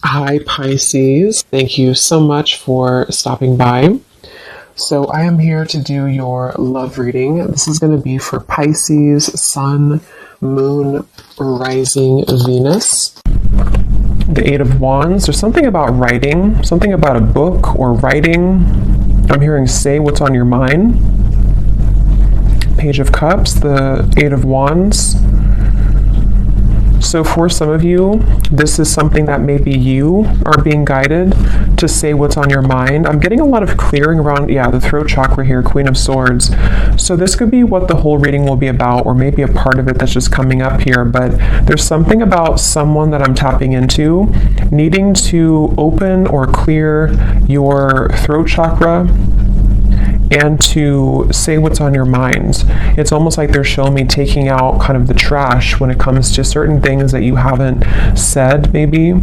Hi, Pisces. Thank you so much for stopping by. So, I am here to do your love reading. This is going to be for Pisces, Sun, Moon, Rising, Venus. The Eight of Wands. There's something about writing, something about a book or writing. I'm hearing say what's on your mind. Page of Cups, the Eight of Wands. So for some of you, this is something that maybe you are being guided to say what's on your mind. I'm getting a lot of clearing around, the throat chakra here, Queen of Swords. So this could be what the whole reading will be about, or maybe a part of it that's just coming up here. But there's something about someone that I'm tapping into, needing to open or clear your throat chakra and to say what's on your mind. It's almost like they're showing me taking out kind of the trash when it comes to certain things that you haven't said maybe,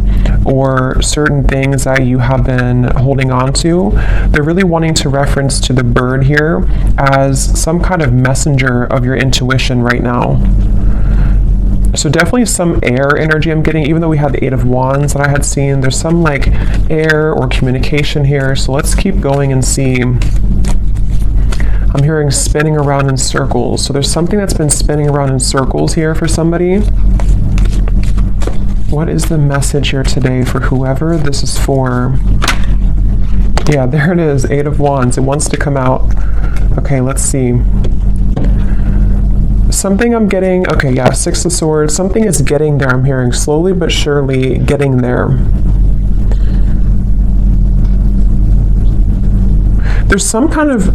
or certain things that you have been holding on to. They're really wanting to reference to the bird here as some kind of messenger of your intuition right now. So definitely some air energy I'm getting, even though we had the Eight of Wands that I had seen. There's some like air or communication here. So let's keep going and see. I'm hearing spinning around in circles. So there's something that's been spinning around in circles here for somebody. What is the message here today for whoever this is for? Yeah, there it is, Eight of Wands. It wants to come out. Okay, let's see. Something I'm getting, Six of Swords. Something is getting there, I'm hearing, slowly but surely getting there. There's some kind of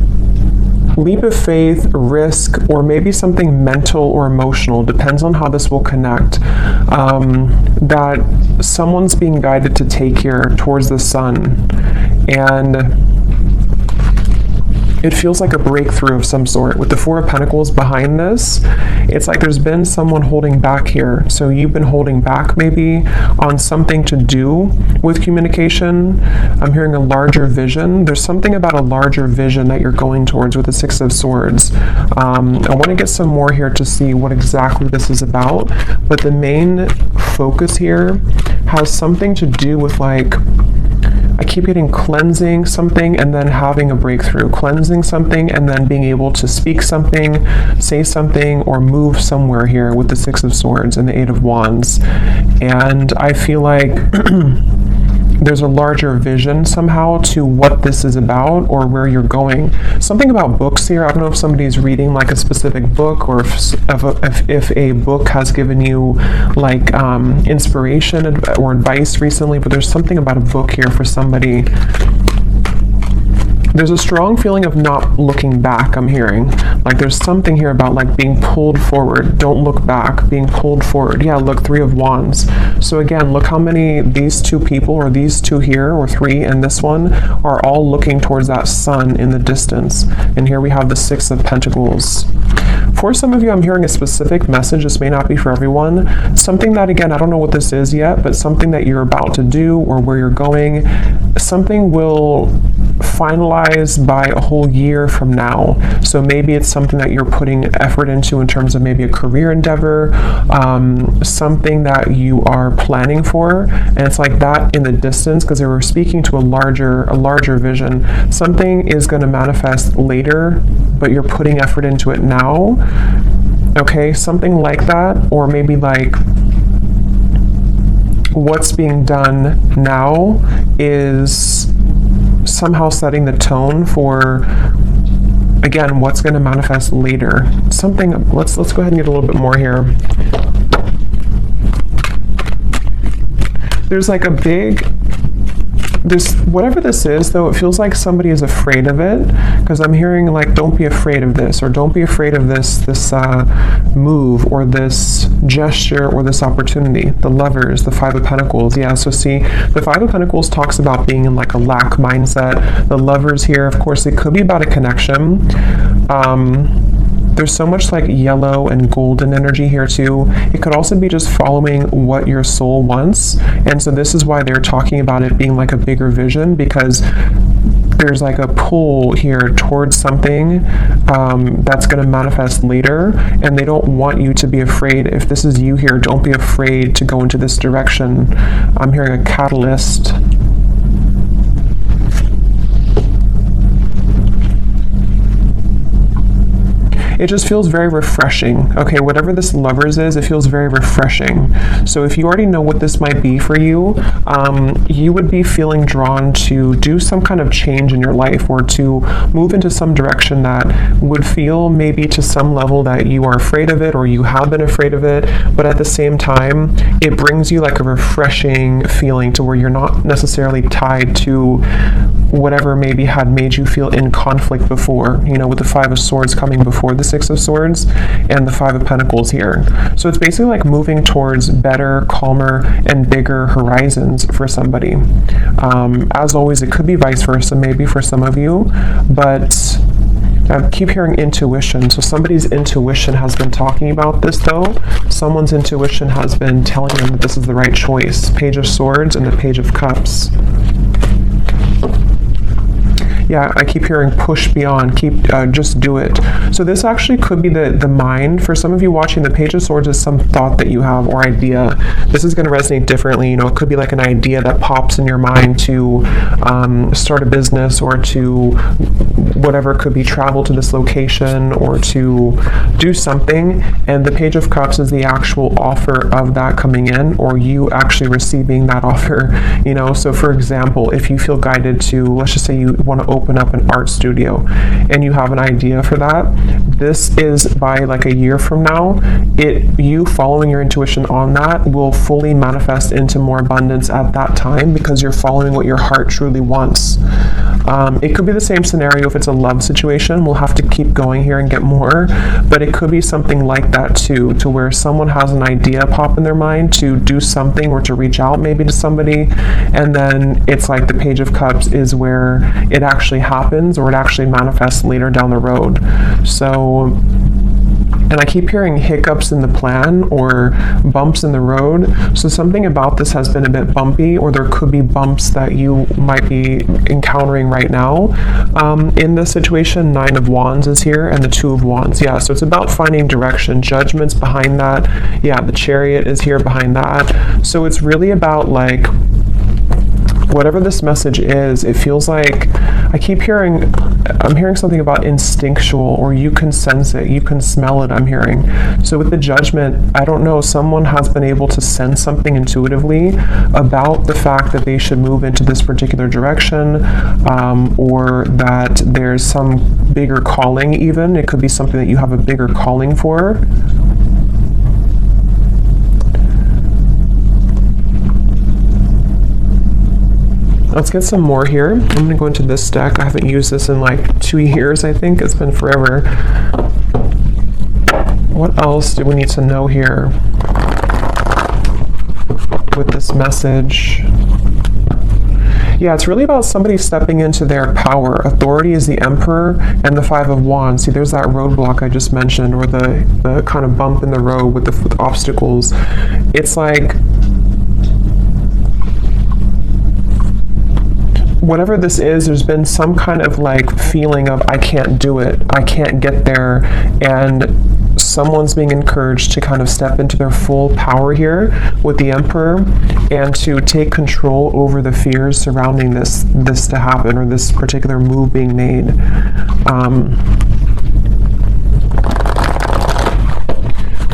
leap of faith, risk, or maybe something mental or emotional, depends on how this will connect, that someone's being guided to take here towards the sun. And it feels like a breakthrough of some sort. With the Four of Pentacles behind this, it's like there's been someone holding back here. So you've been holding back maybe on something to do with communication. I'm hearing a larger vision. There's something about a larger vision that you're going towards with the Six of Swords. I want to get some more here to see what exactly this is about. But the main focus here has something to do with I keep getting cleansing something and then having a breakthrough, cleansing something and then being able to speak something, say something, or move somewhere here with the Six of Swords and the Eight of Wands. And I feel like there's a larger vision somehow to what this is about or where you're going. Something about books here. I don't know if somebody's reading like a specific book, or if a book has given you inspiration or advice recently, but there's something about a book here for somebody. There's a strong feeling of not looking back, I'm hearing. There's something here about being pulled forward. Don't look back, being pulled forward. Yeah, look, Three of Wands. So again, look how many these two people, or these two here, or three and this one, are all looking towards that sun in the distance. And here we have the Six of Pentacles. For some of you, I'm hearing a specific message. This may not be for everyone. Something that, again, I don't know what this is yet, but something that you're about to do or where you're going. Something will finalize by a whole year from now. So maybe it's something that you're putting effort into in terms of maybe a career endeavor, something that you are planning for, and it's like that in the distance, because they were speaking to a larger vision. Something is going to manifest later, but you're putting effort into it now. Okay, something like that, or maybe what's being done now is somehow setting the tone for, again, what's going to manifest later. Something, let's go ahead and get a little bit more here. There's whatever this is, though, it feels like somebody is afraid of it, because I'm hearing don't be afraid of this, or don't be afraid of this move, or this gesture, or this opportunity. The Lovers, the Five of Pentacles. Yeah, so see, the Five of Pentacles talks about being in a lack mindset. The Lovers here, of course, it could be about a connection. There's so much yellow and golden energy here too. It could also be just following what your soul wants. And so this is why they're talking about it being a bigger vision, because there's like a pull here towards something that's going to manifest later, and they don't want you to be afraid. If this is you here, don't be afraid to go into this direction. I'm hearing a catalyst. It just feels very refreshing. Okay, whatever this Lovers is, it feels very refreshing. So if you already know what this might be for you, you would be feeling drawn to do some kind of change in your life, or to move into some direction that would feel maybe to some level that you are afraid of it, or you have been afraid of it, but at the same time, it brings you like a refreshing feeling to where you're not necessarily tied to whatever maybe had made you feel in conflict before, you know, with the Five of Swords coming before the Six of Swords and the Five of Pentacles here. So it's basically like moving towards better, calmer, and bigger horizons for somebody. As always, it could be vice versa, maybe for some of you, but I keep hearing intuition. So somebody's intuition has been talking about this though. Someone's intuition has been telling them that this is the right choice. Page of Swords and the Page of Cups. Yeah, I keep hearing push beyond, just do it. So this actually could be the mind. For some of you watching, the Page of Swords is some thought that you have or idea. This is going to resonate differently. You know, it could be like an idea that pops in your mind to start a business, or to whatever, it could be travel to this location, or to do something. And the Page of Cups is the actual offer of that coming in, or you actually receiving that offer. You know, so for example, if you feel guided to, let's just say you want to open up an art studio and you have an idea for that, this is by like a year from now, you following your intuition on that will fully manifest into more abundance at that time, because you're following what your heart truly wants. It could be the same scenario if it's a love situation. We'll have to keep going here and get more, but it could be something like that too, to where someone has an idea pop in their mind to do something, or to reach out maybe to somebody, and then it's like the Page of Cups is where it actually happens, or it actually manifests later down the road. So, and I keep hearing hiccups in the plan, or bumps in the road. So something about this has been a bit bumpy, or there could be bumps that you might be encountering right now. In this situation, Nine of Wands is here, and the Two of Wands. Yeah, so it's about finding direction. Judgment's behind that. Yeah, the Chariot is here behind that. So it's really about like, whatever this message is, it feels like, I'm hearing something about instinctual, or you can sense it, you can smell it, I'm hearing. So with the Judgment, I don't know, someone has been able to sense something intuitively about the fact that they should move into this particular direction, or that there's some bigger calling even. It could be something that you have a bigger calling for. Let's get some more here. I'm going to go into this deck. I haven't used this in like 2 years, I think. It's been forever. What else do we need to know here with this message? Yeah, it's really about somebody stepping into their power. Authority is the Emperor and the Five of Wands. See, there's that roadblock I just mentioned, or the kind of bump in the road with the obstacles. It's like, whatever this is, there's been some kind of like feeling of, I can't do it, I can't get there, and someone's being encouraged to kind of step into their full power here with the Emperor, and to take control over the fears surrounding this to happen, or this particular move being made.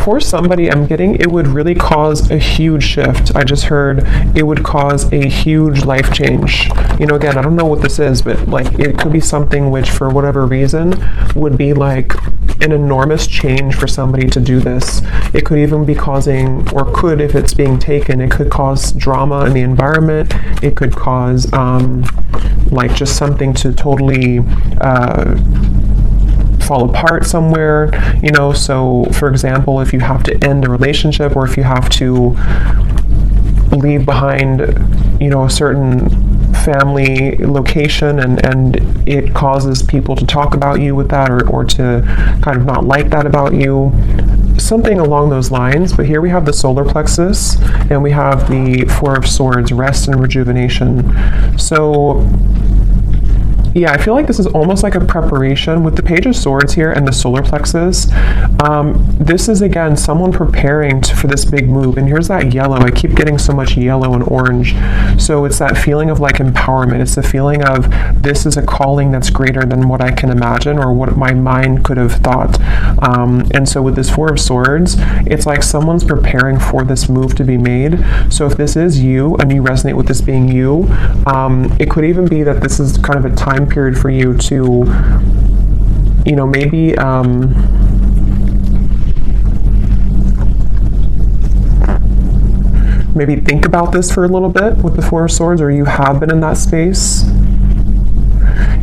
For somebody, I'm getting it would really cause a huge shift. I just heard it would cause a huge life change. You know, again, I don't know what this is, but like it could be something which, for whatever reason, would be like an enormous change for somebody to do this. It could even be causing, or could, if it's being taken, it could cause drama in the environment. It could cause like just something to totally fall apart somewhere, you know. So for example, if you have to end a relationship, or if you have to leave behind, you know, a certain family location, and it causes people to talk about you with that, or to kind of not like that about you, something along those lines. But here we have the solar plexus, and we have the Four of Swords, rest and rejuvenation. So Yeah, I feel like this is almost like a preparation with the Page of Swords here and the solar plexus. This is, again, someone preparing for this big move. And here's that yellow. I keep getting so much yellow and orange. So it's that feeling of like empowerment. It's the feeling of this is a calling that's greater than what I can imagine or what my mind could have thought. And so with this Four of Swords, it's like someone's preparing for this move to be made. So if this is you and you resonate with this being you, it could even be that this is kind of a time period for you to, you know, maybe maybe think about this for a little bit with the Four of Swords, or you have been in that space.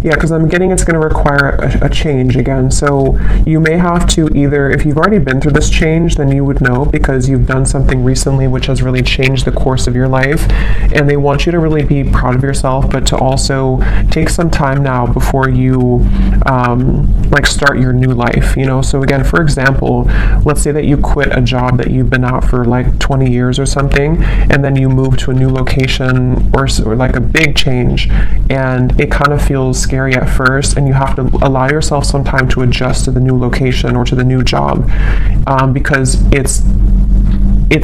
Yeah, because I'm getting it's going to require a change again. So you may have to either, if you've already been through this change, then you would know because you've done something recently which has really changed the course of your life. And they want you to really be proud of yourself, but to also take some time now before you like start your new life, you know? So again, for example, let's say that you quit a job that you've been out for like 20 years or something, and then you move to a new location or like a big change, and it kind of feels scary at first, and you have to allow yourself some time to adjust to the new location or to the new job, because it's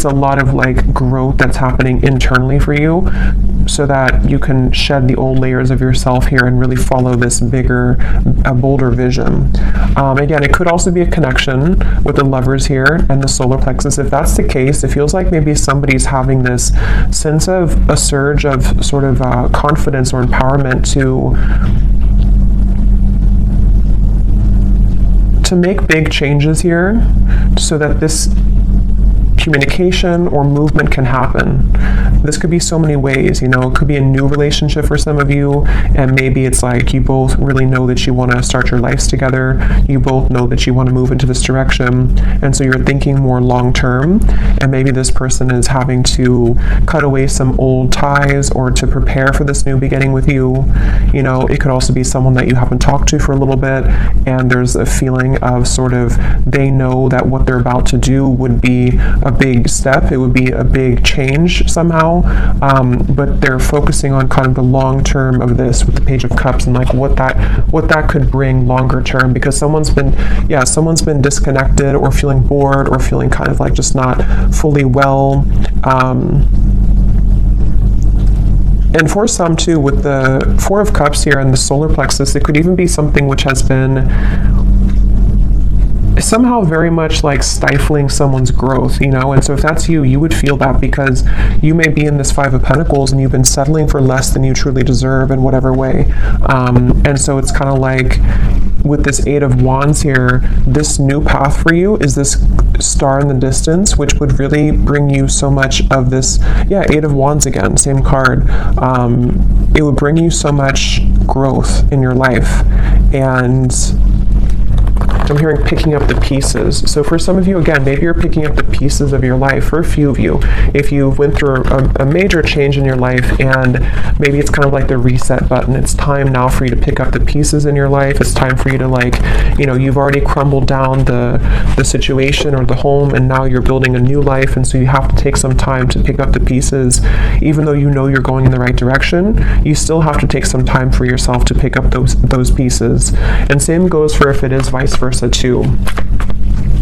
a lot of like growth that's happening internally for you, so that you can shed the old layers of yourself here and really follow this bigger, bolder vision. Again, it could also be a connection with the Lovers here and the solar plexus. If that's the case, it feels like maybe somebody's having this sense of a surge of sort of confidence or empowerment to make big changes here so that this communication or movement can happen. This could be so many ways, you know. It could be a new relationship for some of you, and maybe it's like you both really know that you want to start your lives together. You both know that you want to move into this direction, and so you're thinking more long term, and maybe this person is having to cut away some old ties or to prepare for this new beginning with you. You know, it could also be someone that you haven't talked to for a little bit, and there's a feeling of sort of they know that what they're about to do would be a big step. It would be a big change somehow, but they're focusing on kind of the long term of this with the Page of Cups and like what that could bring longer term, because someone's been disconnected or feeling bored or feeling kind of like just not fully well. And for some too, with the Four of Cups here and the solar plexus, it could even be something which has been somehow very much like stifling someone's growth, you know. And so if that's you, you would feel that, because you may be in this Five of Pentacles and you've been settling for less than you truly deserve in whatever way. And so it's kind of like with this Eight of Wands here, this new path for you is this star in the distance, which would really bring you so much of this, Eight of Wands again, same card. It would bring you so much growth in your life. And I'm hearing picking up the pieces. So for some of you, again, maybe you're picking up the pieces of your life. For a few of you, if you went through a major change in your life, and maybe it's kind of like the reset button, it's time now for you to pick up the pieces in your life. It's time for you to, like, you know, you've already crumbled down the situation or the home, and now you're building a new life, and so you have to take some time to pick up the pieces. Even though you know you're going in the right direction, you still have to take some time for yourself to pick up those pieces. And same goes for if it is vice versa too.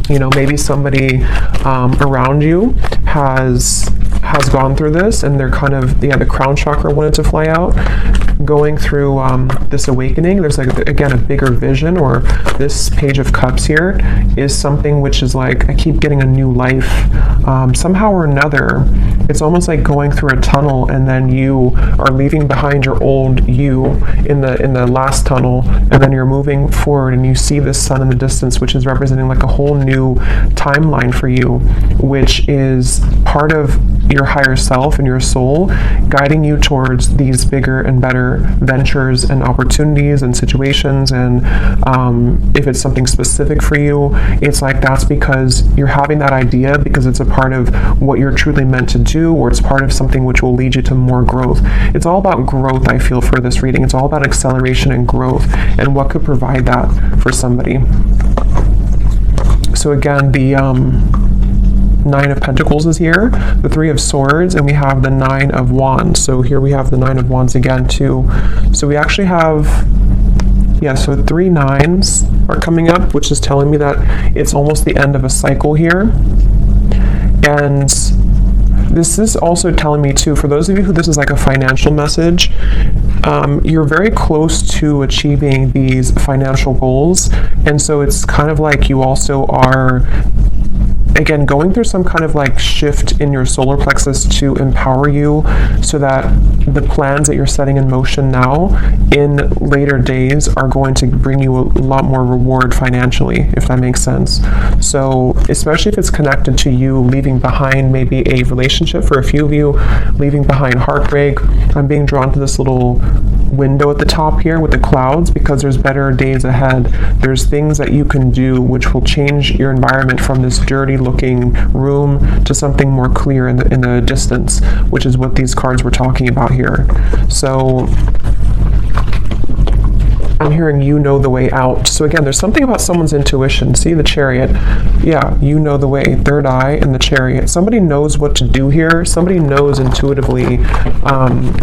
You know, maybe somebody around you has gone through this, and they're kind of, the crown chakra wanted to fly out, going through this awakening. There's, like, again, a bigger vision, or this Page of Cups here is something which is like, I keep getting a new life. Somehow or another, it's almost like going through a tunnel, and then you are leaving behind your old you in the last tunnel, and then you're moving forward, and you see this sun in the distance, which is representing like a whole new timeline for you, which is part of your higher self and your soul guiding you towards these bigger and better ventures and opportunities and situations. And if it's something specific for you, it's like that's because you're having that idea because it's a part of what you're truly meant to do, or it's part of something which will lead you to more growth. It's all about growth, I feel, for this reading. It's all about acceleration and growth, and what could provide that for somebody. So again, the Nine of Pentacles is here, the Three of Swords, and we have the Nine of Wands. So here we have the Nine of Wands again too. So we actually have Yeah, so 3 nines are coming up, which is telling me that it's almost the end of a cycle here. And this is also telling me too, for those of you who this is like a financial message, you're very close to achieving these financial goals. And so it's kind of like you also are, again, going through some kind of like shift in your solar plexus to empower you so that the plans that you're setting in motion now in later days are going to bring you a lot more reward financially, if that makes sense. So especially if it's connected to you leaving behind maybe a relationship, for a few of you, leaving behind heartbreak. I'm being drawn to this little window at the top here with the clouds because there's better days ahead. There's things that you can do which will change your environment from this dirty looking room to something more clear in the distance, which is what these cards were talking about here. So I'm hearing you know the way out. So again, there's something about someone's intuition. See the Chariot. Yeah, you know the way. Third eye and the Chariot. Somebody knows what to do here. Somebody knows intuitively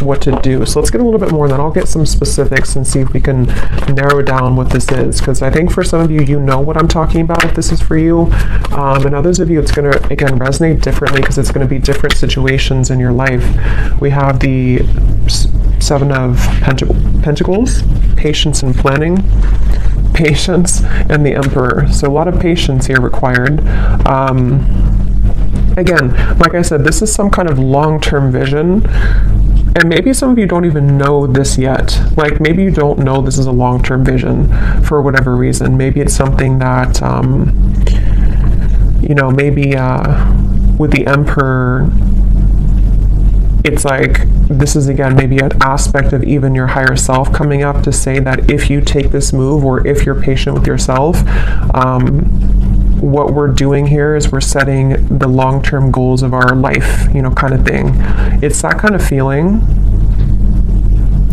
what to do. So let's get a little bit more, and then I'll get some specifics and see if we can narrow down what this is. Because I think for some of you, you know what I'm talking about if this is for you. And others of you, it's going to, again, resonate differently because it's going to be different situations in your life. We have the Seven of Pentacles, patience and planning, patience, and the Emperor. So a lot of patience here required. Again, like I said, this is some kind of long-term vision. And maybe some of you don't even know this yet. Like maybe you don't know this is a long-term vision for whatever reason. Maybe it's something that, you know, maybe with the Emperor, it's like this is again maybe an aspect of even your higher self coming up to say that if you take this move or if you're patient with yourself, what we're doing here is we're setting the long-term goals of our life, you know, kind of thing. It's that kind of feeling.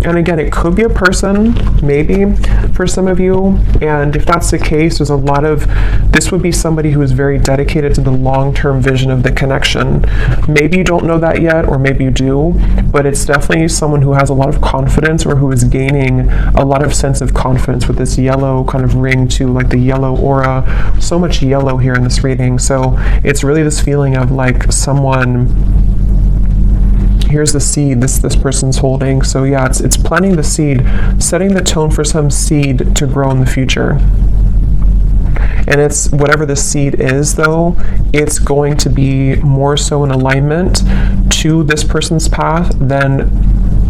And again, it could be a person, maybe, for some of you. And if that's the case, there's a lot of, this would be somebody who is very dedicated to the long-term vision of the connection. Maybe you don't know that yet, or maybe you do, but it's definitely someone who has a lot of confidence or who is gaining a lot of sense of confidence with this yellow kind of ring too, like the yellow aura. So much yellow here in this reading. So it's really this feeling of like someone, here's the seed this person's holding. So yeah, it's planting the seed, setting the tone for some seed to grow in the future. And it's whatever the seed is though, it's going to be more so in alignment to this person's path than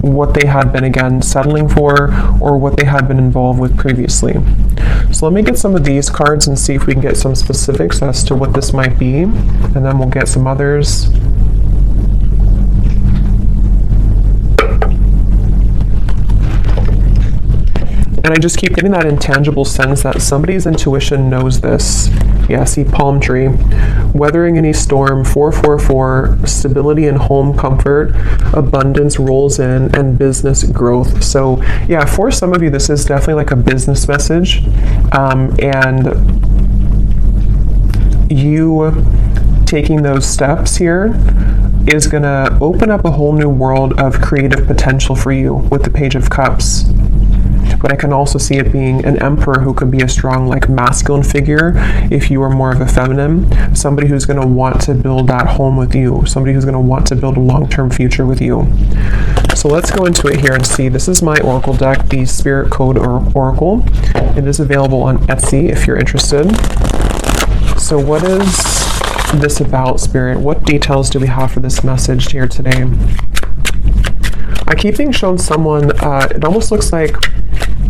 what they had been, again, settling for or what they had been involved with previously. So let me get some of these cards and see if we can get some specifics as to what this might be, and then we'll get some others. And I just keep getting that intangible sense that somebody's intuition knows this. Yeah, see palm tree. Weathering any storm, 444, stability and home comfort, abundance rolls in, and business growth. So yeah, for some of you, this is definitely like a business message. And you taking those steps here is going to open up a whole new world of creative potential for you with the Page of Cups. But I can also see it being an Emperor who could be a strong, like, masculine figure if you are more of a feminine. Somebody who's going to want to build that home with you. Somebody who's going to want to build a long-term future with you. So let's go into it here and see. This is my Oracle deck, the Spirit Code Oracle. It is available on Etsy if you're interested. So what is this about, Spirit? What details do we have for this message here today? I keep being shown someone, it almost looks like,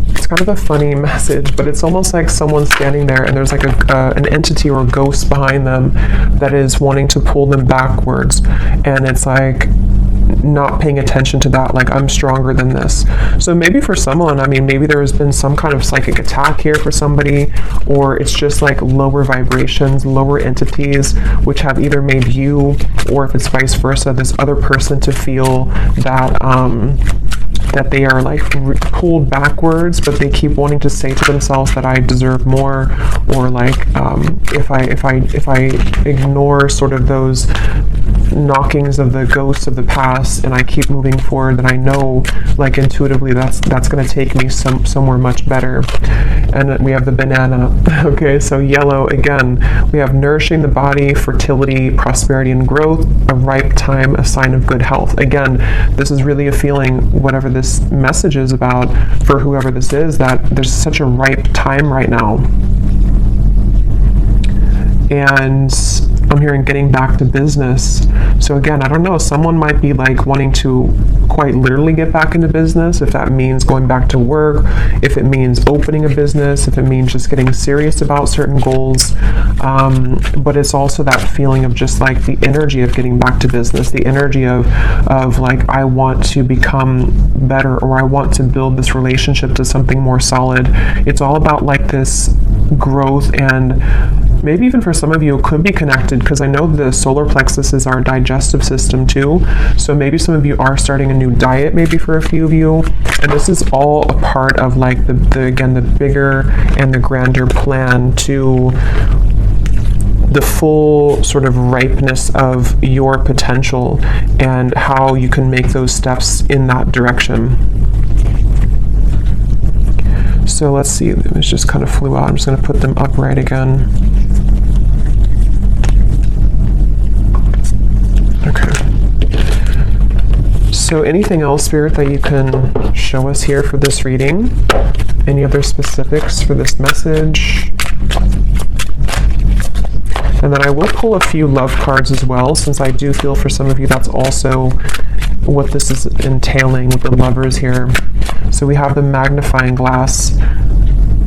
it's kind of a funny message, but it's almost like someone standing there and there's like an entity or a ghost behind them that is wanting to pull them backwards. And it's like not paying attention to that, like, I'm stronger than this. So maybe for someone, I mean, maybe there has been some kind of psychic attack here for somebody, or it's just like lower vibrations, lower entities, which have either made you, or if it's vice versa, this other person to feel that that they are like pulled backwards, but they keep wanting to say to themselves that I deserve more, or like if I ignore sort of those knockings of the ghosts of the past, and I keep moving forward, then I know, like, intuitively that's going to take me somewhere much better. And we have the banana. Okay, so yellow, again, we have nourishing the body, fertility, prosperity, and growth, a ripe time, a sign of good health. Again, this is really a feeling, whatever this message is about for whoever this is, that there's such a ripe time right now. And I'm hearing getting back to business. So again, I don't know, someone might be like wanting to quite literally get back into business, if that means going back to work, if it means opening a business, if it means just getting serious about certain goals. But it's also that feeling of just like the energy of getting back to business, the energy of like, I want to become better, or I want to build this relationship to something more solid. It's all about like this growth, and maybe even for some of you it could be connected, because I know the solar plexus is our digestive system too. So maybe some of you are starting a new diet, maybe for a few of you, and this is all a part of like the bigger and the grander plan to the full sort of ripeness of your potential and how you can make those steps in that direction. So let's see, it just kind of flew out. I'm just going to put them upright again. Okay. So anything else, Spirit, that you can show us here for this reading? Any other specifics for this message? And then I will pull a few love cards as well, since I do feel for some of you that's also what this is entailing with the lovers here. So we have the magnifying glass.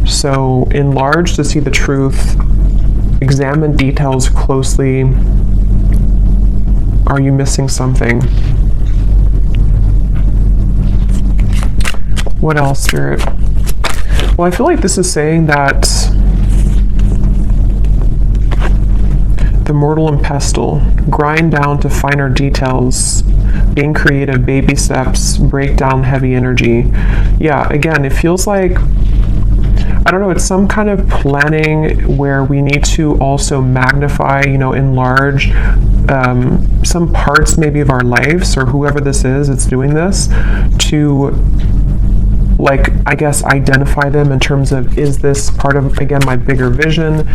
So enlarge to see the truth. Examine details closely. Are you missing something? What else, Spirit? Well, I feel like this is saying that the mortal and pestle, grind down to finer details, being creative, baby steps, break down heavy energy. Yeah, again, it feels like, I don't know, it's some kind of planning where we need to also magnify, enlarge some parts maybe of our lives, or whoever this is that's doing this, to like, I guess, identify them in terms of, is this part of, again, my bigger vision?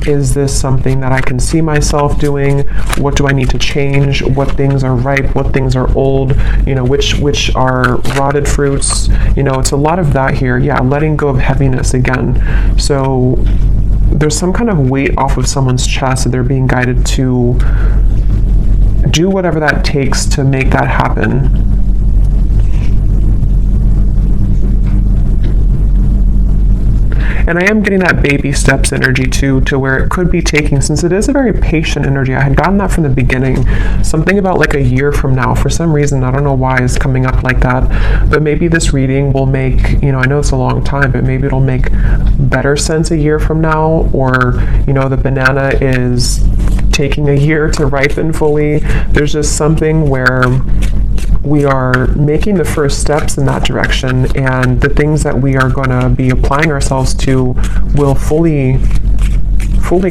Is this something that I can see myself doing? What do I need to change? What things are ripe? What things are old? Which are rotted fruits? It's a lot of that here. Yeah, letting go of heaviness again. So there's some kind of weight off of someone's chest that they're being guided to do whatever that takes to make that happen. And I am getting that baby steps energy too, to where it could be taking, since it is a very patient energy. I had gotten that from the beginning. Something about like a year from now. For some reason, I don't know why it's coming up like that. But maybe this reading will make, I know it's a long time, but maybe it'll make better sense a year from now. Or, the banana is taking a year to ripen fully. There's just something where we are making the first steps in that direction, and the things that we are going to be applying ourselves to will fully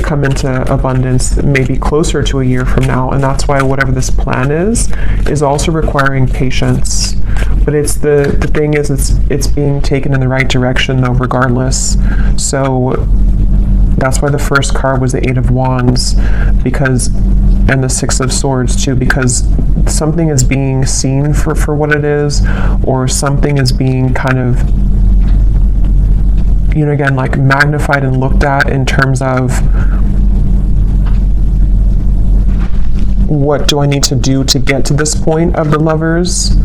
come into abundance maybe closer to a year from now. And that's why whatever this plan is also requiring patience. But it's the thing is, it's being taken in the right direction though, regardless. So that's why the first card was the Eight of Wands, and the Six of Swords too, because something is being seen for what it is, or something is being kind of, again, like magnified and looked at in terms of, what do I need to do to get to this point of the lovers?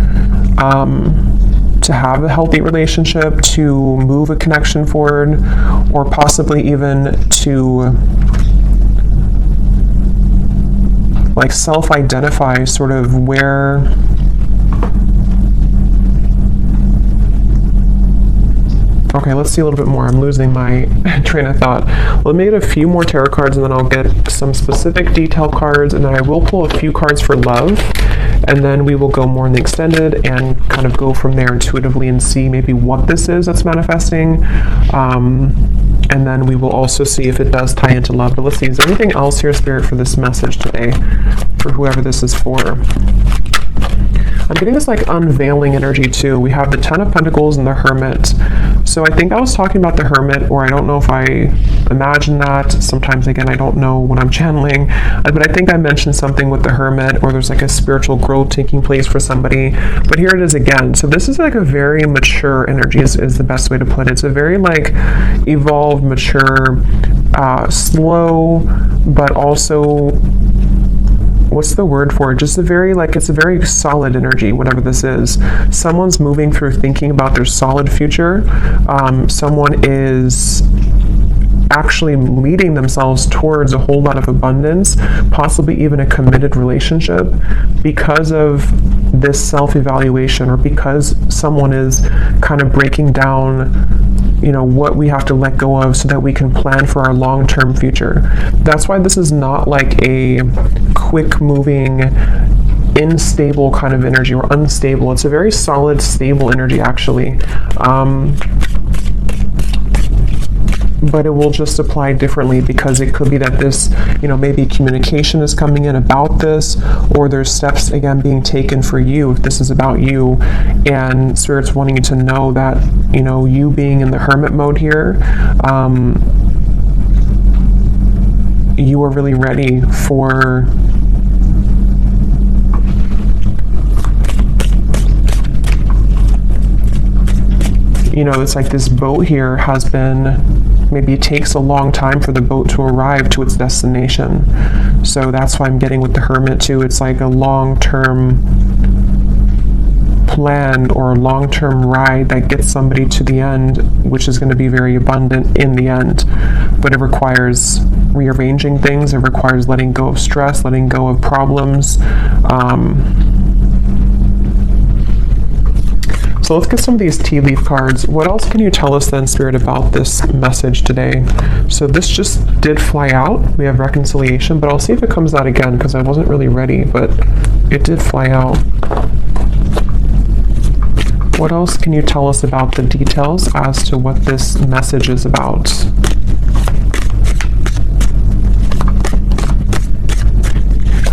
To have a healthy relationship, to move a connection forward, or possibly even to like self-identify sort of where okay, let's see a little bit more. I'm losing my train of thought. Let me get a few more tarot cards, and then I'll get some specific detail cards, and then I will pull a few cards for love. and then we will go more in the extended and kind of go from there intuitively and see maybe what this is that's manifesting. And then we will also see if it does tie into love. But let's see, is there anything else here, Spirit, for this message today, for whoever this is for? I'm getting this like unveiling energy too. We have the Ten of Pentacles and the Hermit. So I think I was talking about the Hermit, or I don't know if I imagine that. Sometimes, again, I don't know when I'm channeling. But I think I mentioned something with the Hermit, or there's like a spiritual growth taking place for somebody. But here it is again. So this is like a very mature energy is the best way to put it. It's a very like evolved, mature, slow, but also, what's the word for it? Just a very, like, it's a very solid energy, whatever this is. Someone's moving through thinking about their solid future. Someone is actually leading themselves towards a whole lot of abundance, possibly even a committed relationship, because of this self-evaluation, or because someone is kind of breaking down, you know, what we have to let go of so that we can plan for our long-term future. That's why this is not like a quick moving, unstable kind of energy, or unstable. It's a very solid, stable energy, actually. But it will just apply differently, because it could be that this, you know, maybe communication is coming in about this, or there's steps, again, being taken for you if this is about you, and Spirit's wanting you to know that, you know, you being in the Hermit mode here, you are really ready for you know, it's like this boat here has been, maybe it takes a long time for the boat to arrive to its destination. So that's why I'm getting with the Hermit too. It's like a long-term plan, or a long-term ride that gets somebody to the end, which is going to be very abundant in the end. But it requires rearranging things. It requires letting go of stress, letting go of problems. So let's get some of these tea leaf cards. What else can you tell us then, Spirit, about this message today? So this just did fly out. We have reconciliation, but I'll see if it comes out again, because I wasn't really ready, but it did fly out. What else can you tell us about the details as to what this message is about?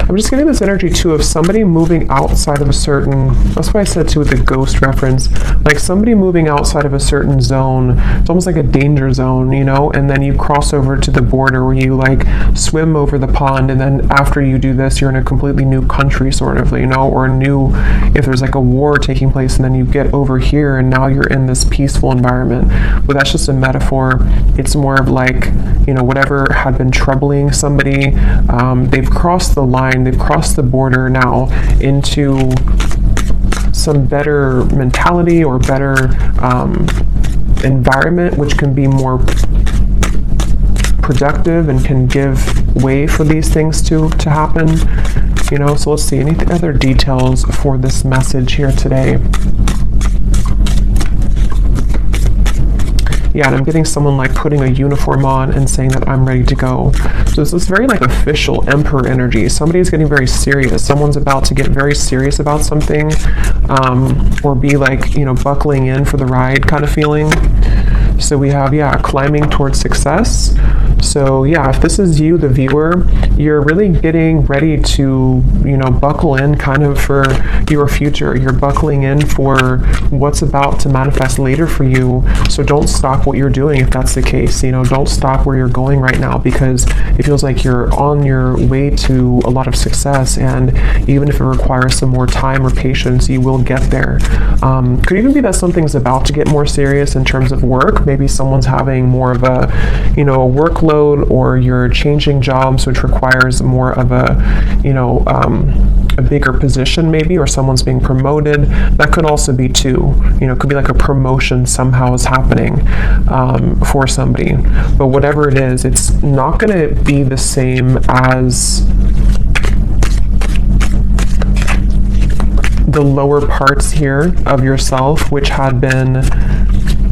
I'm just getting this energy too of somebody moving outside of a certain, that's why I said too with the ghost reference, like somebody moving outside of a certain zone. It's almost like a danger zone, you know, and then you cross over to the border where you like swim over the pond, and then after you do this, you're in a completely new country sort of, you know, or new, if there's like a war taking place, and then you get over here and now you're in this peaceful environment. But that's just a metaphor. It's more of like, you know, whatever had been troubling somebody, they've crossed the line, they've crossed the border now into some better mentality or better environment, which can be more productive and can give way for these things to happen, you know. So let's see, any other details for this message here today? Yeah, and I'm getting someone like putting a uniform on and saying that I'm ready to go. So this is very like official emperor energy. Somebody's getting very serious. Someone's about to get very serious about something, or be like, you know, buckling in for the ride kind of feeling. So we have, yeah, climbing towards success. So yeah, if this is you, the viewer, you're really getting ready to, you know, buckle in kind of for your future. You're buckling in for what's about to manifest later for you. So don't stop what you're doing if that's the case. You know, don't stop where you're going right now, because it feels like you're on your way to a lot of success, and even if it requires some more time or patience, you will get there. Could even be that something's about to get more serious in terms of work. Maybe someone's having more of a, you know, a workload, or you're changing jobs, which requires more of a, you know, a bigger position maybe, or someone's being promoted. That could also be too, you know, it could be like a promotion somehow is happening for somebody. But whatever it is, it's not going to be the same as the lower parts here of yourself, which had been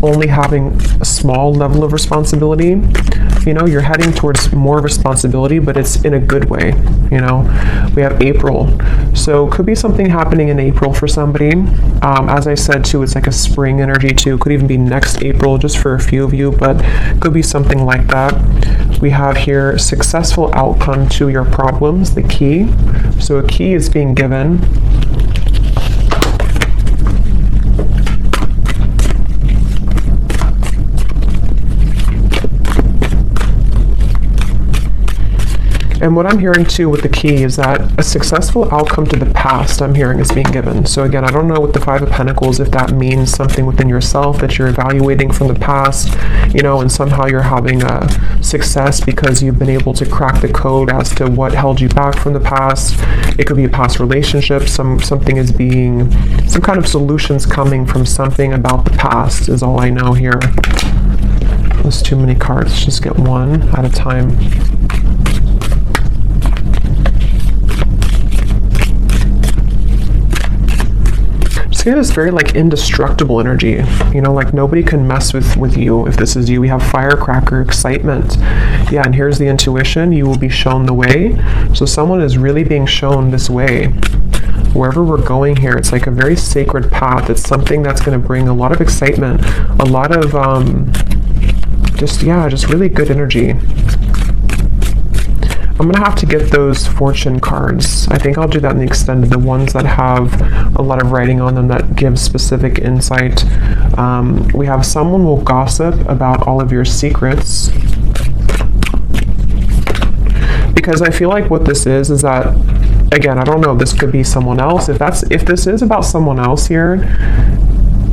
only having small level of responsibility. You know, you're heading towards more responsibility, but it's in a good way. You know, we have April. So could be something happening in April for somebody. As I said too, it's like a spring energy too. Could even be next April just for a few of you, but could be something like that. We have here successful outcome to your problems, the key. So a key is being given. And what I'm hearing too with the key is that a successful outcome to the past, I'm hearing, is being given. So again, I don't know with the Five of Pentacles if that means something within yourself that you're evaluating from the past, you know, and somehow you're having a success because you've been able to crack the code as to what held you back from the past. It could be a past relationship. Something is being, some kind of solutions coming from something about the past is all I know here. There's too many cards. Let's just get one at a time. Get this very like indestructible energy, you know, like nobody can mess with you if this is you. We have firecracker, excitement. Yeah, and here's the intuition. You will be shown the way. So someone is really being shown this way. Wherever we're going here, it's like a very sacred path. It's something that's going to bring a lot of excitement, a lot of just really good energy. I'm going to have to get those fortune cards. I think I'll do that in the extended, the ones that have a lot of writing on them that give specific insight. We have someone will gossip about all of your secrets. Because I feel like what this is that, again, I don't know, this could be someone else. If this is about someone else here,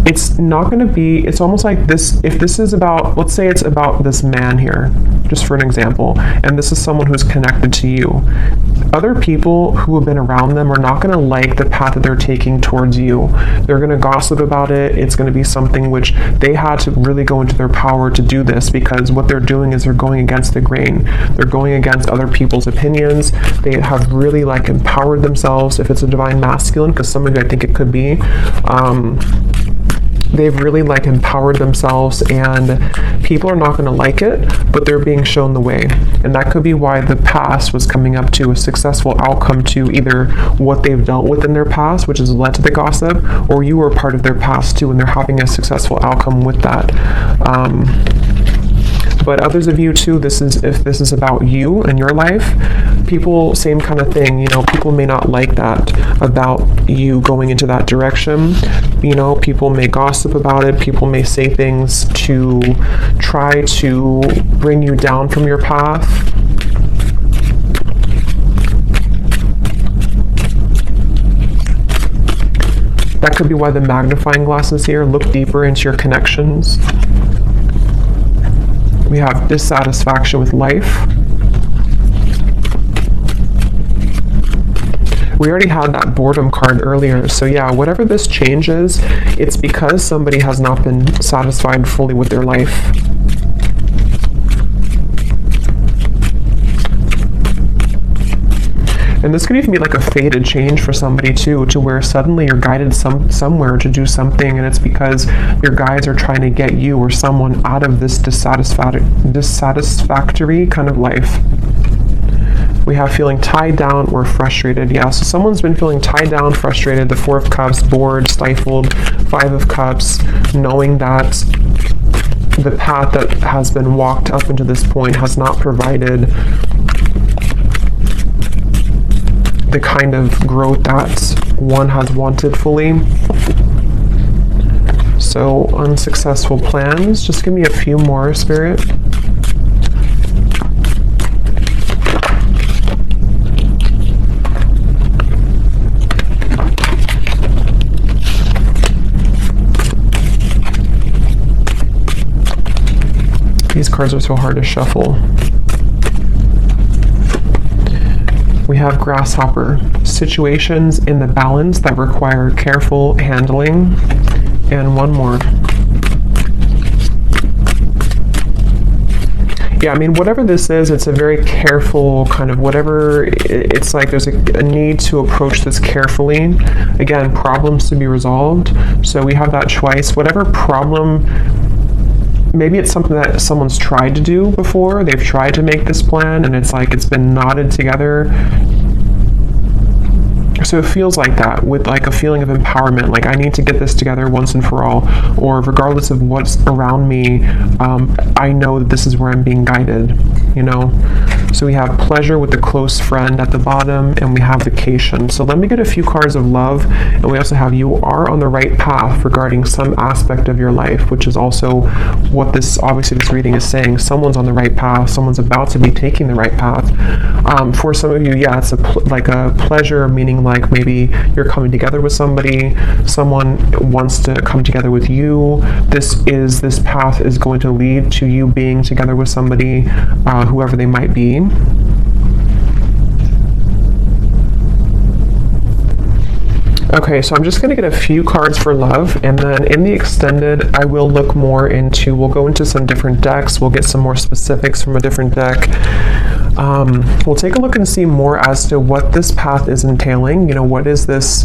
it's not going to be, it's almost like this, if this is about, let's say it's about this man here, just for an example, and this is someone who's connected to you. Other people who have been around them are not going to like the path that they're taking towards you. They're going to gossip about it. It's going to be something which they had to really go into their power to do this, because what they're doing is they're going against the grain. They're going against other people's opinions. They have really like empowered themselves, if it's a divine masculine, because some of you I think it could be. They've really like empowered themselves, and people are not going to like it, but they're being shown the way. And that could be why the past was coming up to a successful outcome to either what they've dealt with in their past, which has led to the gossip, or you were part of their past too, and they're having a successful outcome with that. But others of you too, if this is about you and your life, people, same kind of thing, you know, people may not like that about you going into that direction. You know, people may gossip about it. People may say things to try to bring you down from your path. That could be why the magnifying glass is here. Look deeper into your connections. We have dissatisfaction with life. We already had that boredom card earlier. So yeah, whatever this change is, it's because somebody has not been satisfied fully with their life. And this could even be like a fated change for somebody too, to where suddenly you're guided somewhere to do something, and it's because your guides are trying to get you or someone out of this dissatisfactory kind of life. We have feeling tied down or frustrated. Yeah, so someone's been feeling tied down, frustrated. The Four of Cups, bored, stifled. Five of Cups, knowing that the path that has been walked up into this point has not provided the kind of growth that one has wanted fully. So unsuccessful plans. Just give me a few more, Spirit. These cards are so hard to shuffle. We have Grasshopper, situations in the balance that require careful handling, and one more. Yeah, I mean, whatever this is, it's a very careful kind of whatever, it's like there's a need to approach this carefully. Again, problems to be resolved. So we have that twice. Whatever problem maybe it's something that someone's tried to do before. They've tried to make this plan and it's like it's been knotted together. So it feels like that, with like a feeling of empowerment, like I need to get this together once and for all, or regardless of what's around me, I know that this is where I'm being guided, you know? So we have pleasure with the close friend at the bottom, and we have vacation. So let me get a few cards of love, and we also have you are on the right path regarding some aspect of your life, which is also what obviously this reading is saying. Someone's on the right path, someone's about to be taking the right path. For some of you, yeah, it's like a pleasure, meaning like maybe you're coming together with somebody, someone wants to come together with you. This path is going to lead to you being together with somebody, whoever they might be. Okay, so I'm just going to get a few cards for love, and then in the extended, I will look more into, we'll go into some different decks, we'll get some more specifics from a different deck. We'll take a look and see more as to what this path is entailing, you know, what is this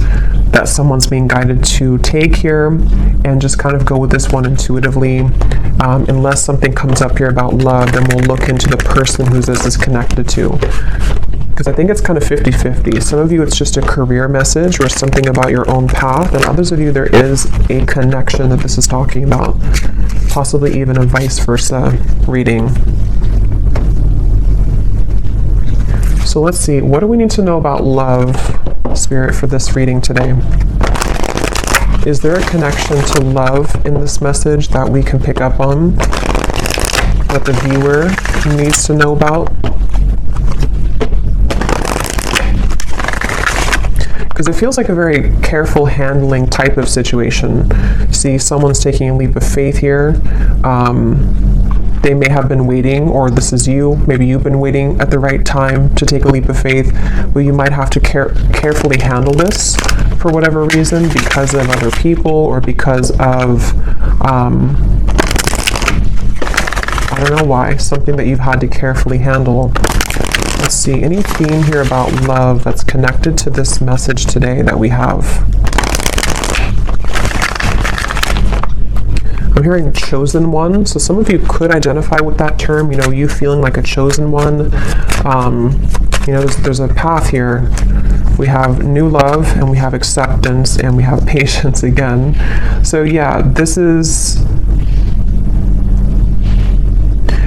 that someone's being guided to take here, and just kind of go with this one intuitively. Unless something comes up here about love, then we'll look into the person who this is connected to. Because I think it's kind of 50-50. Some of you, it's just a career message or something about your own path, and others of you, there is a connection that this is talking about, possibly even a vice versa reading. So let's see, what do we need to know about love, Spirit, for this reading today? Is there a connection to love in this message that we can pick up on, that the viewer needs to know about? Because it feels like a very careful handling type of situation. See, someone's taking a leap of faith here. They may have been waiting, or this is you. Maybe you've been waiting at the right time to take a leap of faith, but you might have to carefully handle this for whatever reason, because of other people, or because of, I don't know why, something that you've had to carefully handle. Let's see, any theme here about love that's connected to this message today that we have? I'm hearing chosen one, so some of you could identify with that term, you know, you feeling like a chosen one. You know, there's a path here. We have new love, and we have acceptance, and we have patience again. So yeah,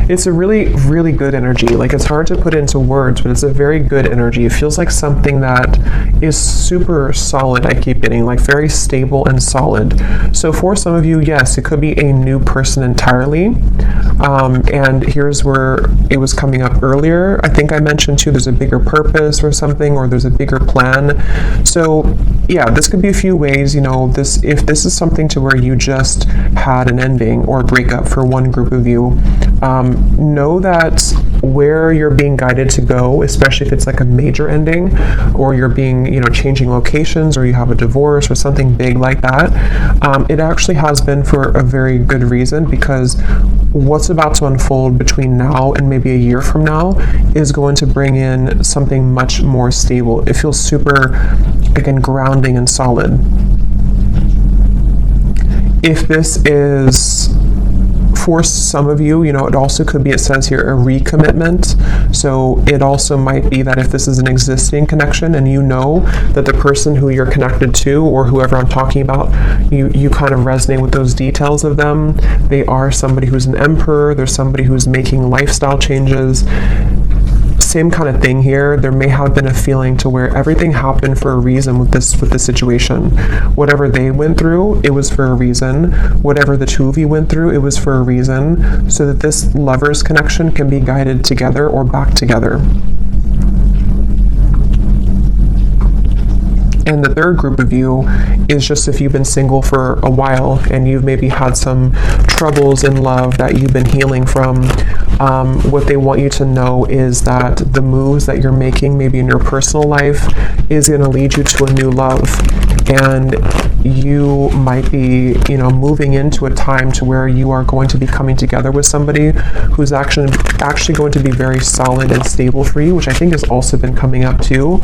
it's a really, really good energy. Like, it's hard to put into words, but it's a very good energy. It feels like something that is super solid, I keep getting, like very stable and solid. So for some of you, yes, it could be a new person entirely. And here's where it was coming up earlier. I think I mentioned too, there's a bigger purpose or something, or there's a bigger plan. So yeah, this could be a few ways, you know, if this is something to where you just had an ending or a breakup for one group of you, know that where you're being guided to go, especially if it's like a major ending, or you're being, you know, changing locations, or you have a divorce or something big like that, it actually has been for a very good reason, because what's about to unfold between now and maybe a year from now is going to bring in something much more stable. It feels super, again, grounding and solid. If this is for some of you, you know, it also could be, it says here, a recommitment. So it also might be that if this is an existing connection and you know that the person who you're connected to, or whoever I'm talking about, you kind of resonate with those details of them. They are somebody who's an emperor, there's somebody who's making lifestyle changes. Same kind of thing here. There may have been a feeling to where everything happened for a reason with this situation. Whatever they went through, it was for a reason. Whatever the two of you went through, it was for a reason, so that this lover's connection can be guided together or back together. And the third group of you is just if you've been single for a while and you've maybe had some troubles in love that you've been healing from. What they want you to know is that the moves that you're making maybe in your personal life is going to lead you to a new love. And you might be, moving into a time to where you are going to be coming together with somebody who's actually going to be very solid and stable for you, which I think has also been coming up too.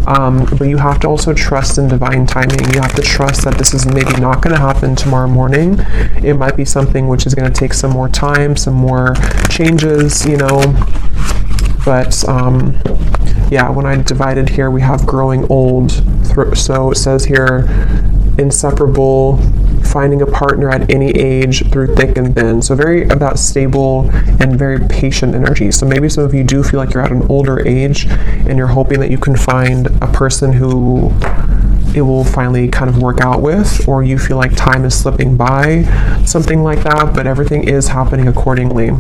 But you have to also trust in divine timing. You have to trust that this is maybe not going to happen tomorrow morning. It might be something which is going to take some more time, some more changes, but yeah, when I divided here, we have growing old. So it says here, inseparable, finding a partner at any age through thick and thin. So very about stable and very patient energy. So maybe some of you do feel like you're at an older age and you're hoping that you can find a person who it will finally kind of work out with, or you feel like time is slipping by, something like that, but everything is happening accordingly.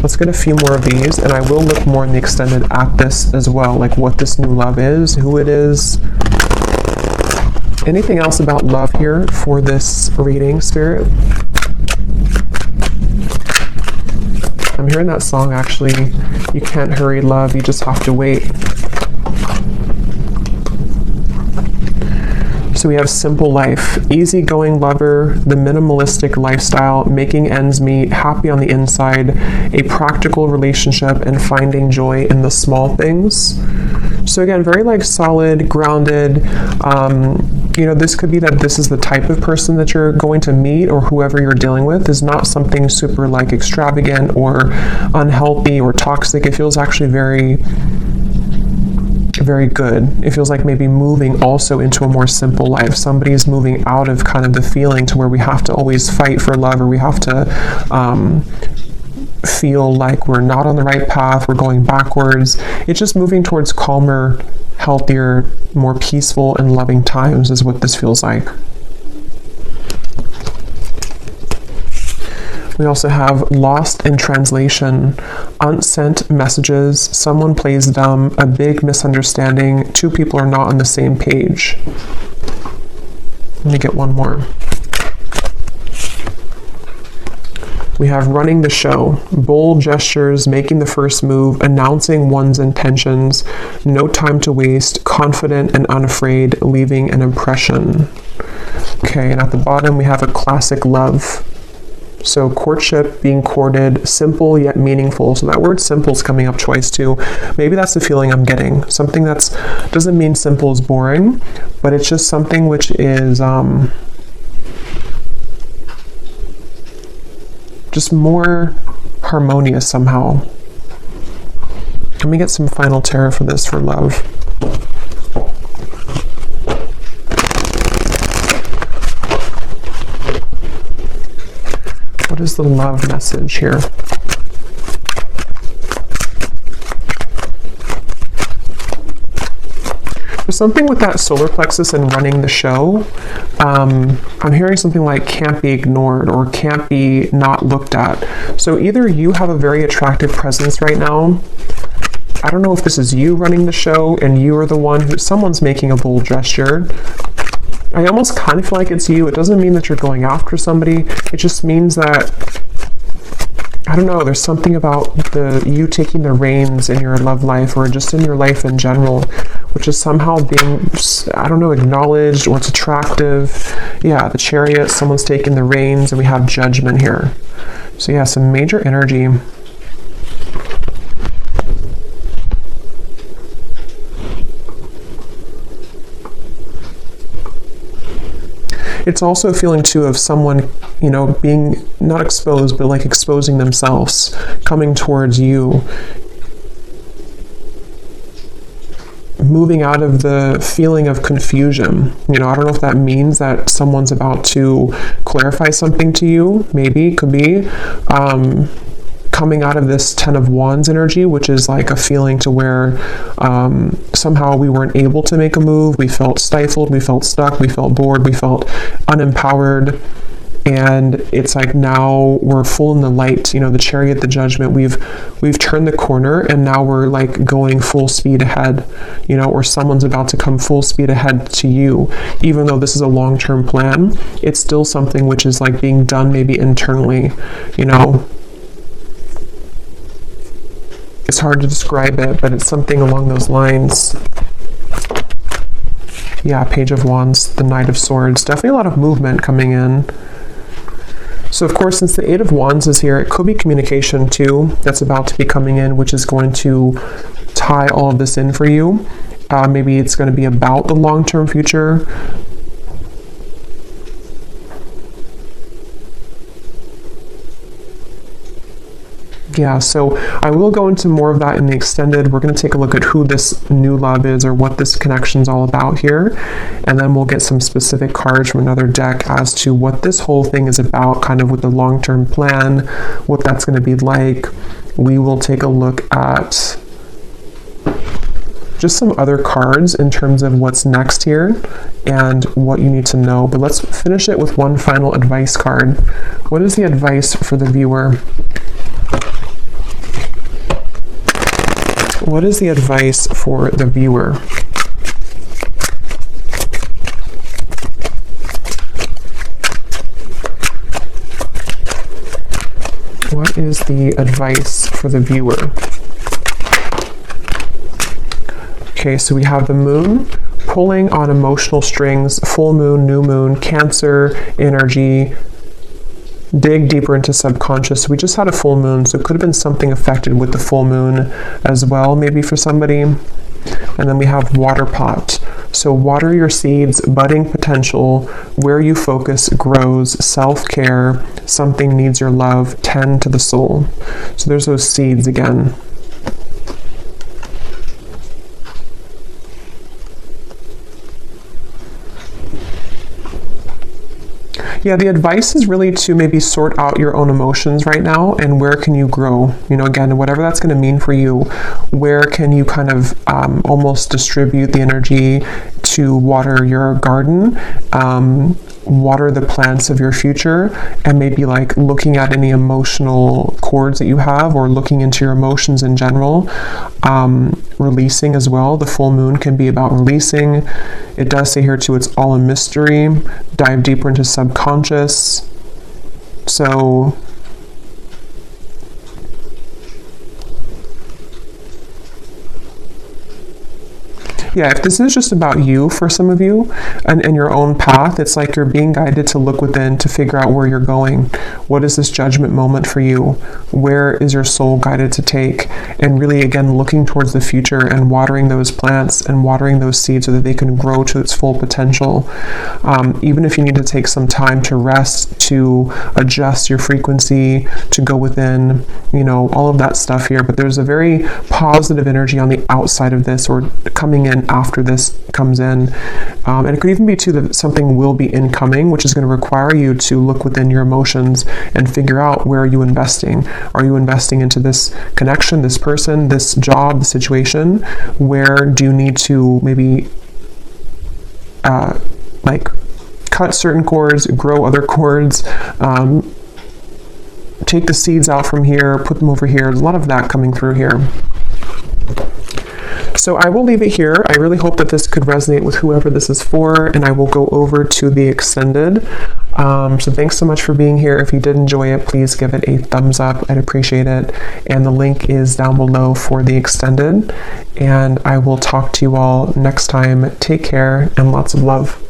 Let's get a few more of these, and I will look more in the extended at this as well, like what this new love is, who it is. Anything else about love here for this reading, Spirit? I'm hearing that song, actually. You can't hurry love, you just have to wait. So we have simple life, easygoing lover, the minimalistic lifestyle, making ends meet, happy on the inside, a practical relationship, and finding joy in the small things. So again, very like solid, grounded. This could be that this is the type of person that you're going to meet, or whoever you're dealing with is not something super like extravagant or unhealthy or toxic. It feels actually very good. It feels like maybe moving also into a more simple life. Somebody is moving out of kind of the feeling to where we have to always fight for love, or we have to feel like we're not on the right path, we're going backwards. It's just moving towards calmer, healthier, more peaceful and loving times is what this feels like. We also have lost in translation, unsent messages, someone plays dumb, a big misunderstanding, two people are not on the same page. Let me get one more. We have running the show, bold gestures, making the first move, announcing one's intentions, no time to waste, confident and unafraid, leaving an impression. Okay, and at the bottom we have a classic love. So courtship, being courted, simple yet meaningful. So that word simple is coming up twice too. Maybe that's the feeling I'm getting. Something that's, doesn't mean simple is boring, but it's just something which is just more harmonious somehow. Let me get some final tarot for this for love. What is the love message here? There's something with that solar plexus and running the show. I'm hearing something like can't be ignored or can't be not looked at. So either you have a very attractive presence right now. I don't know if this is you running the show and you are the one who, someone's making a bold gesture. I almost kind of feel like it's you. It doesn't mean that you're going after somebody. It just means that, I don't know, there's something about you taking the reins in your love life or just in your life in general, which is somehow being, I don't know, acknowledged, or it's attractive. Yeah, the Chariot, someone's taking the reins, and we have Judgment here. So yeah, some major energy. It's also a feeling too of someone, being not exposed, but like exposing themselves, coming towards you, moving out of the feeling of confusion. I don't know if that means that someone's about to clarify something to you. Maybe, could be. Coming out of this Ten of Wands energy, which is like a feeling to where somehow we weren't able to make a move. We felt stifled, we felt stuck, we felt bored, we felt unempowered. And it's like now we're full in the light, the Chariot, the Judgment, we've turned the corner, and now we're like going full speed ahead, or someone's about to come full speed ahead to you. Even though this is a long-term plan, it's still something which is like being done maybe internally, It's hard to describe it, but it's something along those lines. Yeah, Page of Wands, the Knight of Swords. Definitely a lot of movement coming in. So of course, since the Eight of Wands is here, it could be communication too that's about to be coming in, which is going to tie all of this in for you. Maybe it's going to be about the long-term future. Yeah, so I will go into more of that in the extended. We're going to take a look at who this new love is or what this connection is all about here. And then we'll get some specific cards from another deck as to what this whole thing is about, kind of with the long-term plan, what that's going to be like. We will take a look at just some other cards in terms of what's next here and what you need to know. But let's finish it with one final advice card. What is the advice for the viewer? What is the advice for the viewer? What is the advice for the viewer? Okay, so we have the moon pulling on emotional strings, full moon, new moon, Cancer energy, dig deeper into subconscious. We just had a full moon, so it could have been something affected with the full moon as well, maybe for somebody. And then we have water pot. So water your seeds, budding potential, where you focus grows, self-care, something needs your love, tend to the soul. So there's those seeds again. Yeah, the advice is really to maybe sort out your own emotions right now and where can you grow? You know, again, whatever that's going to mean for you, where can you kind of almost distribute the energy to water your garden, water the plants of your future, and maybe like looking at any emotional cords that you have or looking into your emotions in general. Releasing as well. The full moon can be about releasing. It does say here too, it's all a mystery. Dive deeper into subconscious. So yeah, if this is just about you for some of you and your own path, it's like you're being guided to look within to figure out where you're going. What is this judgment moment for you? Where is your soul guided to take? And really, again, looking towards the future and watering those plants and watering those seeds so that they can grow to its full potential. Even if you need to take some time to rest, to adjust your frequency, to go within, you know, all of that stuff here. But there's a very positive energy on the outside of this or coming in after this comes in. And it could even be too that something will be incoming, which is going to require you to look within your emotions and figure out, where are you investing? Are you investing into this connection, this person, this job, the situation? Where do you need to maybe like cut certain cords, grow other cords, take the seeds out from here, put them over here? There's a lot of that coming through here. So I will leave it here. I really hope that this could resonate with whoever this is for, and I will go over to the extended. So thanks so much for being here. If you did enjoy it, please give it a thumbs up. I'd appreciate it. And the link is down below for the extended. And I will talk to you all next time. Take care and lots of love.